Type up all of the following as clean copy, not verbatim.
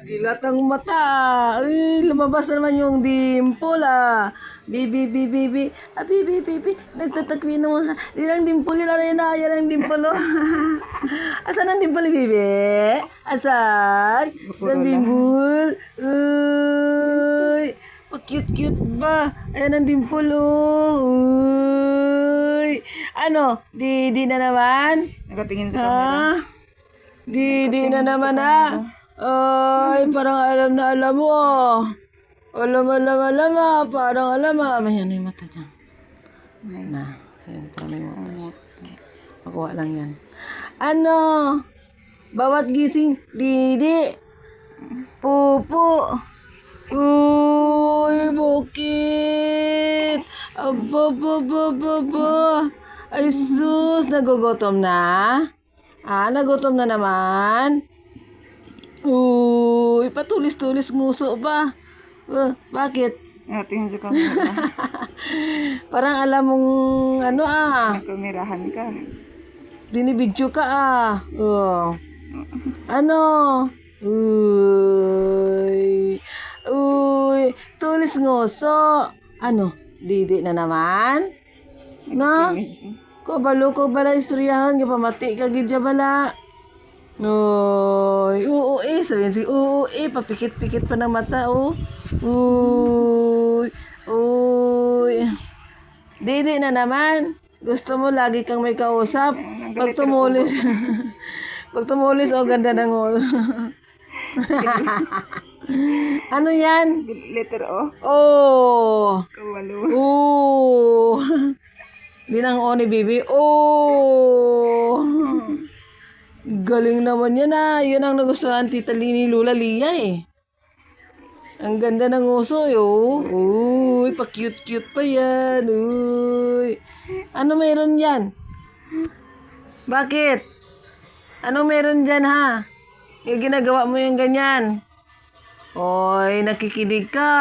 Dilat ang mata. Ay, lumabas na naman yung dimple ah. Bibi, bibi, bibi. Ah, bibi, bibi. Nagtatakwi naman. Yan ang dimple. Yan ang dimple oh. Asan ang dimple, bibi? Asan? Asan dimple? Uy. Pa-cute-cute ba? Ayan ang dimple oh. Uy. Ano? Di na naman? Nakatingin sa camera. Ha? Di na naman ah. Ay, parang alam na alam mo. Alam ah. Parang alam ah. Mayan na yung mata dyan. Na. Ayan, parang yung mata siya. Makuha lang yan. Ano? Bawat gising, Didi. Pupo. Uy, bukit. Aba. Ay, sus. Nagugutom na? Ah, nagutom na naman? Uy, patulis-tulis nguso ba? Bakit? Nakatingin sa camera. Parang alam mong ano ah. Nakamerahan ka. Binibidyo ka ah. Ano? Uy, tulis nguso. Ano? Didi na naman? Na? Kabalo ko bala istoryahan. Pamati ka gidya bala. No, sabihin si papikit-pikit pa ng mata, oh. Uy. Didi na naman. Gusto mo lagi kang may kausap? Pag tumulis, ganda ng ano yan? Letter O. Oh. Kawalo. Di nang O ni Bibi. Oh. Galing naman yan ah. Yun ang nagustuhan Tita Lini Lula Lia eh. Ang ganda ng uso eh oh. Uy, pa-cute-cute pa yan. Uy. Ano meron yan? Bakit? Ano meron dyan ha? Yung ginagawa mo yung ganyan. Oy, nakikinig ka.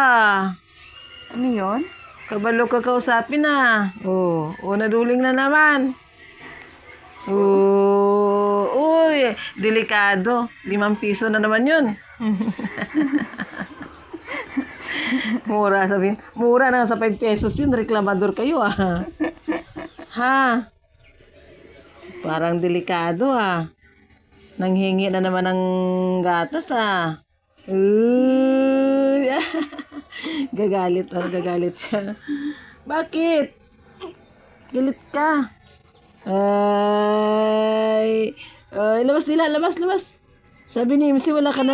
Ano yun? Kabalo ka kausapin na. Naduling na naman. Uy, delikado. 5 piso na naman yun. Mura sabihin. Mura na sa 5 pesos yun. Reklamador kayo ah. Ha? Parang delikado ah. Nanghingi na naman ng gatas ah. Uy. Gagalit siya. Bakit? Galit ka? Ay, labas nila, labas. Sabi ni MC, wala ka na